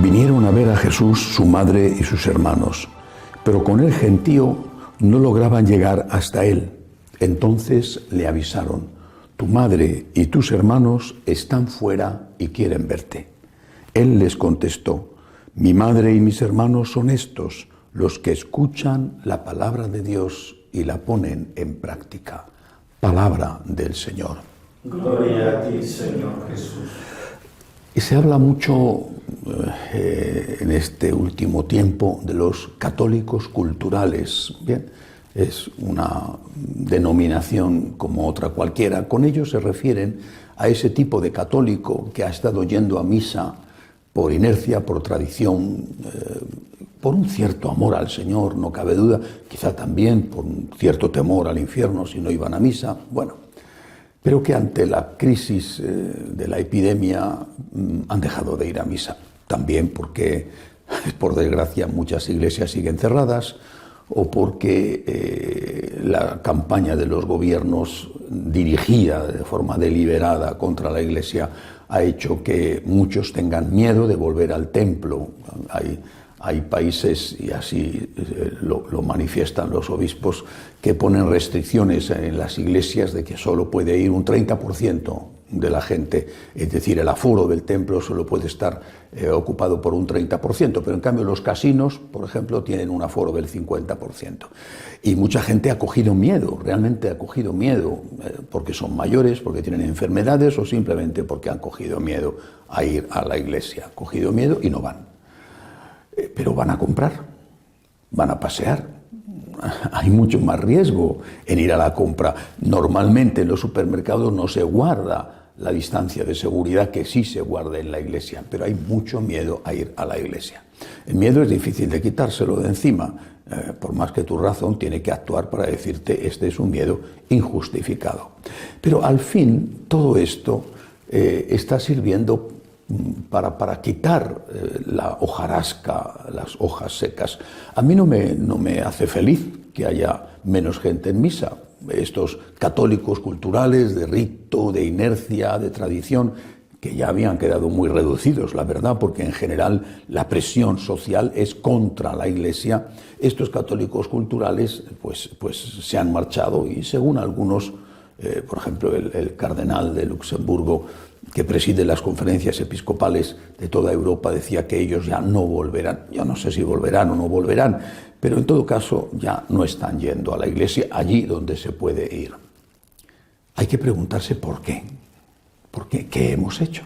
vinieron a ver a Jesús su madre y sus hermanos, pero con el gentío no lograban llegar hasta él. Entonces le avisaron: tu madre y tus hermanos están fuera y quieren verte. Él les contestó: mi madre y mis hermanos son estos, los que escuchan la palabra de Dios y la ponen en práctica. Palabra del Señor. Gloria a ti, Señor Jesús. Y se habla mucho en este último tiempo de los católicos culturales. Bien, es una denominación como otra cualquiera. Con ello se refieren a ese tipo de católico que ha estado yendo a misa por inercia, por tradición, por un cierto amor al Señor, no cabe duda, quizá también por un cierto temor al infierno si no iban a misa, bueno, pero que ante la crisis de la epidemia han dejado de ir a misa, también porque, por desgracia, muchas iglesias siguen cerradas, o porque la campaña de los gobiernos dirigida de forma deliberada contra la Iglesia ha hecho que muchos tengan miedo de volver al templo. Hay países, y así lo manifiestan los obispos, que ponen restricciones en las iglesias de que solo puede ir un 30% de la gente, es decir, el aforo del templo solo puede estar ocupado por un 30%, pero en cambio los casinos, por ejemplo, tienen un aforo del 50%. Y mucha gente ha cogido miedo, realmente ha cogido miedo, porque son mayores, porque tienen enfermedades o simplemente porque han cogido miedo a ir a la iglesia. Han cogido miedo y no van. Pero van a comprar, van a pasear. Hay mucho más riesgo en ir a la compra. Normalmente en los supermercados no se guarda la distancia de seguridad que sí se guarda en la iglesia, pero hay mucho miedo a ir a la iglesia. El miedo es difícil de quitárselo de encima, por más que tu razón tiene que actuar para decirte este es un miedo injustificado. Pero al fin todo esto está sirviendo para quitar la hojarasca, las hojas secas. A mí no me hace feliz que haya menos gente en misa. Estos católicos culturales de rito, de inercia, de tradición, que ya habían quedado muy reducidos, la verdad, porque en general la presión social es contra la Iglesia. Estos católicos culturales pues se han marchado y según algunos, por ejemplo el cardenal de Luxemburgo, que preside las conferencias episcopales de toda Europa, decía que ellos ya no volverán. Yo no sé si volverán o no volverán, pero en todo caso ya no están yendo a la iglesia allí donde se puede ir. Hay que preguntarse por qué. ¿Por qué? ¿Qué hemos hecho?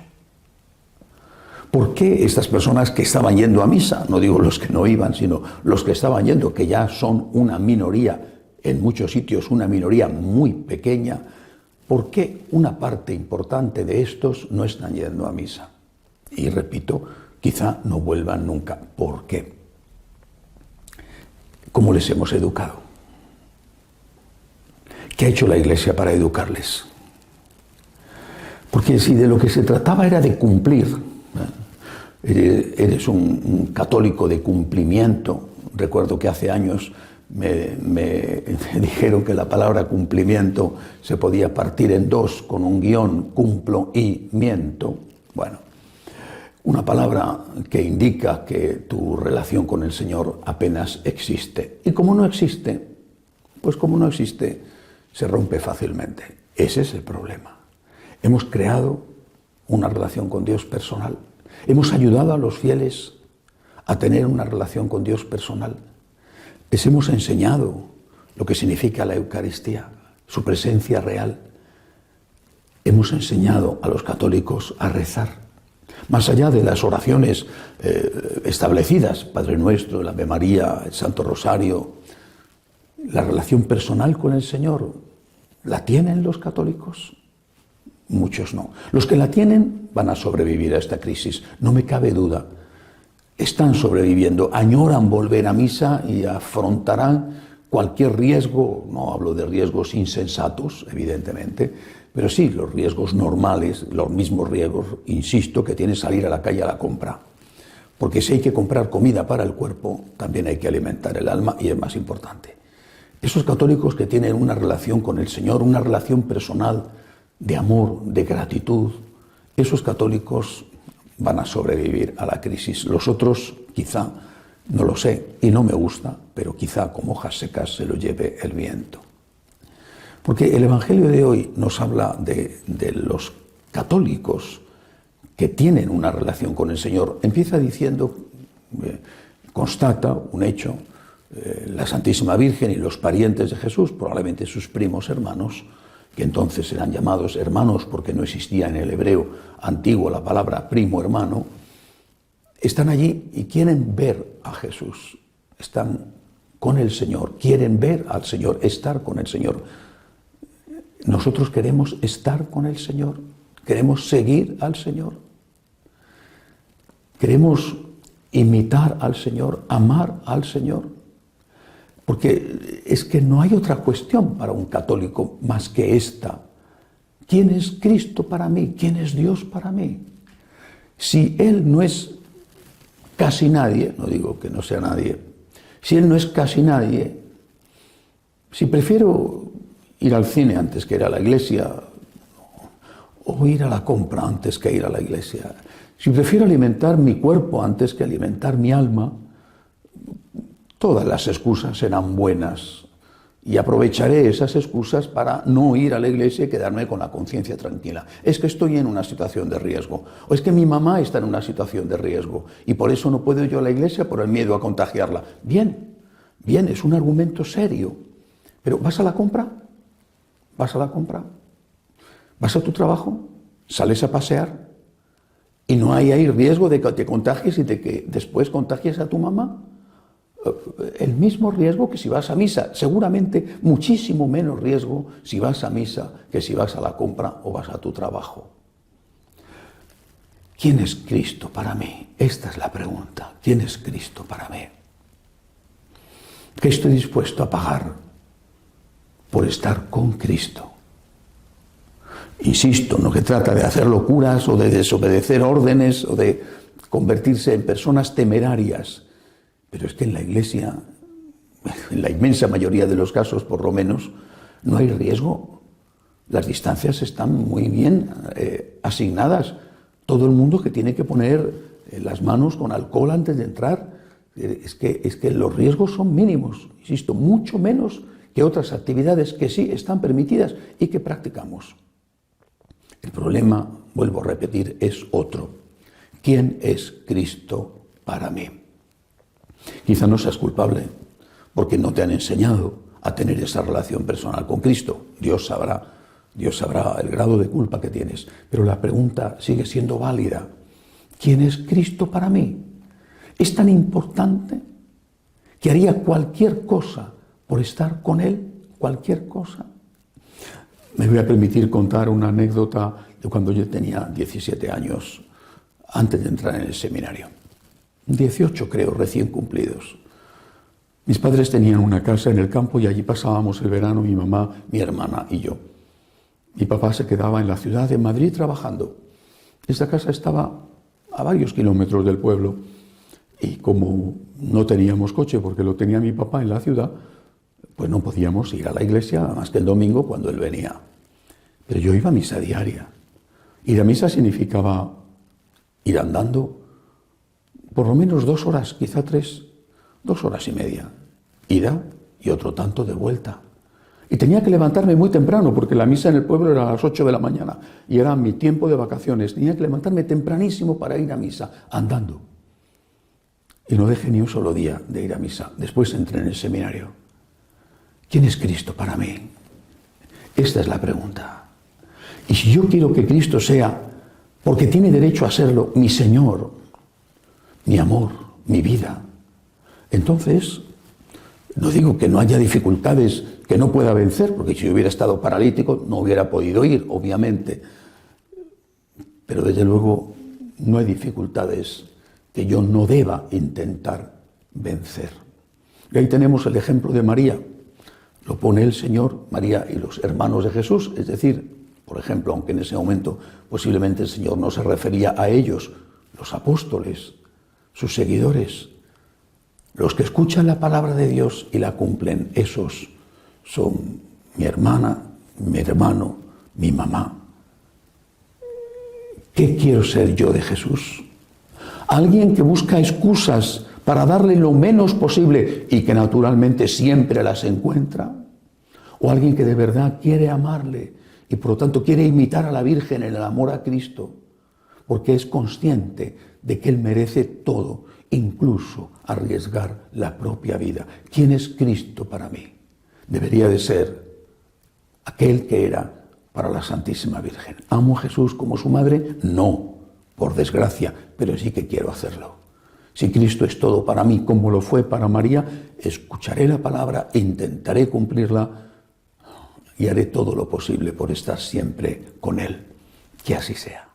¿Por qué estas personas que estaban yendo a misa, no digo los que no iban, sino los que estaban yendo, que ya son una minoría, en muchos sitios una minoría muy pequeña, ¿por qué una parte importante de estos no están yendo a misa? Y repito, quizá no vuelvan nunca. ¿Por qué? ¿Cómo les hemos educado? ¿Qué ha hecho la Iglesia para educarles? Porque si de lo que se trataba era de cumplir, eres un católico de cumplimiento. Recuerdo que hace años me dijeron que la palabra cumplimiento se podía partir en dos con un guión, cumplo y miento. Bueno, una palabra que indica que tu relación con el Señor apenas existe. Y como no existe, pues como no existe, se rompe fácilmente. Ese es el problema. Hemos creado una relación con Dios personal. Hemos ayudado a los fieles a tener una relación con Dios personal. Les hemos enseñado lo que significa la Eucaristía, su presencia real. Hemos enseñado a los católicos a rezar. Más allá de las oraciones establecidas, Padre Nuestro, el Ave María, el Santo Rosario, la relación personal con el Señor, ¿la tienen los católicos? Muchos no. Los que la tienen van a sobrevivir a esta crisis, no me cabe duda. Están sobreviviendo, añoran volver a misa y afrontarán cualquier riesgo, no hablo de riesgos insensatos, evidentemente, pero sí los riesgos normales, los mismos riesgos, insisto, que tiene salir a la calle a la compra. Porque si hay que comprar comida para el cuerpo, también hay que alimentar el alma y es más importante. Esos católicos que tienen una relación con el Señor, una relación personal de amor, de gratitud, esos católicos van a sobrevivir a la crisis. Los otros, quizá, no lo sé y no me gusta, pero quizá como hojas secas se lo lleve el viento. Porque el Evangelio de hoy nos habla de los católicos que tienen una relación con el Señor. Empieza diciendo, constata un hecho, la Santísima Virgen y los parientes de Jesús, probablemente sus primos hermanos, que entonces eran llamados hermanos porque no existía en el hebreo antiguo la palabra primo hermano, están allí y quieren ver a Jesús, están con el Señor, quieren ver al Señor, estar con el Señor. Nosotros queremos estar con el Señor, queremos seguir al Señor, queremos imitar al Señor, amar al Señor. Porque es que no hay otra cuestión para un católico más que esta. ¿Quién es Cristo para mí? ¿Quién es Dios para mí? Si Él no es casi nadie, no digo que no sea nadie, si Él no es casi nadie, si prefiero ir al cine antes que ir a la iglesia, o ir a la compra antes que ir a la iglesia, si prefiero alimentar mi cuerpo antes que alimentar mi alma, todas las excusas serán buenas y aprovecharé esas excusas para no ir a la iglesia y quedarme con la conciencia tranquila. Es que estoy en una situación de riesgo, o es que mi mamá está en una situación de riesgo y por eso no puedo ir yo a la iglesia por el miedo a contagiarla. Bien, es un argumento serio, pero ¿vas a la compra? ¿Vas a la compra? ¿Vas a tu trabajo? ¿Sales a pasear? ¿Y no hay ahí riesgo de que te contagies y de que después contagies a tu mamá? El mismo riesgo que si vas a misa, seguramente muchísimo menos riesgo si vas a misa que si vas a la compra o vas a tu trabajo. ¿Quién es Cristo para mí? Esta es la pregunta. ¿Quién es Cristo para mí? ¿Qué estoy dispuesto a pagar por estar con Cristo? Insisto, no que trata de hacer locuras o de desobedecer órdenes o de convertirse en personas temerarias. Pero es que en la Iglesia, en la inmensa mayoría de los casos, por lo menos, no hay riesgo. Las distancias están muy bien asignadas. Todo el mundo que tiene que poner las manos con alcohol antes de entrar. Es que los riesgos son mínimos, insisto, mucho menos que otras actividades que sí están permitidas y que practicamos. El problema, vuelvo a repetir, es otro. ¿Quién es Cristo para mí? Quizá no seas culpable porque no te han enseñado a tener esa relación personal con Cristo. Dios sabrá el grado de culpa que tienes. Pero la pregunta sigue siendo válida. ¿Quién es Cristo para mí? ¿Es tan importante que haría cualquier cosa por estar con Él? ¿Cualquier cosa? Me voy a permitir contar una anécdota de cuando yo tenía 17 años, antes de entrar en el seminario. 18 creo, recién cumplidos. Mis padres tenían una casa en el campo y allí pasábamos el verano mi mamá, mi hermana y yo. Mi papá se quedaba en la ciudad de Madrid trabajando. Esta casa estaba a varios kilómetros del pueblo y como no teníamos coche porque lo tenía mi papá en la ciudad, pues no podíamos ir a la iglesia más que el domingo cuando él venía. Pero yo iba a misa diaria. Ir a misa significaba ir andando por lo menos 2 horas, quizá 3, 2 horas y media, ida y otro tanto de vuelta. Y tenía que levantarme muy temprano, porque la misa en el pueblo era a las 8 de la mañana, y era mi tiempo de vacaciones. Tenía que levantarme tempranísimo para ir a misa, andando. Y no dejé ni un solo día de ir a misa. Después entré en el seminario. ¿Quién es Cristo para mí? Esta es la pregunta. Y si yo quiero que Cristo sea, porque tiene derecho a serlo, mi Señor, mi amor, mi vida, entonces, no digo que no haya dificultades que no pueda vencer, porque si yo hubiera estado paralítico no hubiera podido ir, obviamente, pero desde luego no hay dificultades que yo no deba intentar vencer. Y ahí tenemos el ejemplo de María, lo pone el Señor, María y los hermanos de Jesús, es decir, por ejemplo, aunque en ese momento posiblemente el Señor no se refería a ellos, los apóstoles, sus seguidores, los que escuchan la palabra de Dios y la cumplen, esos son mi hermana, mi hermano, mi mamá. ¿Qué quiero ser yo de Jesús? Alguien que busca excusas para darle lo menos posible y que naturalmente siempre las encuentra. O alguien que de verdad quiere amarle y por lo tanto quiere imitar a la Virgen en el amor a Cristo, porque es consciente de que Él merece todo, incluso arriesgar la propia vida. ¿Quién es Cristo para mí? Debería de ser aquel que era para la Santísima Virgen. ¿Amo a Jesús como su madre? No, por desgracia, pero sí que quiero hacerlo. Si Cristo es todo para mí, como lo fue para María, escucharé la palabra, intentaré cumplirla y haré todo lo posible por estar siempre con Él. Que así sea.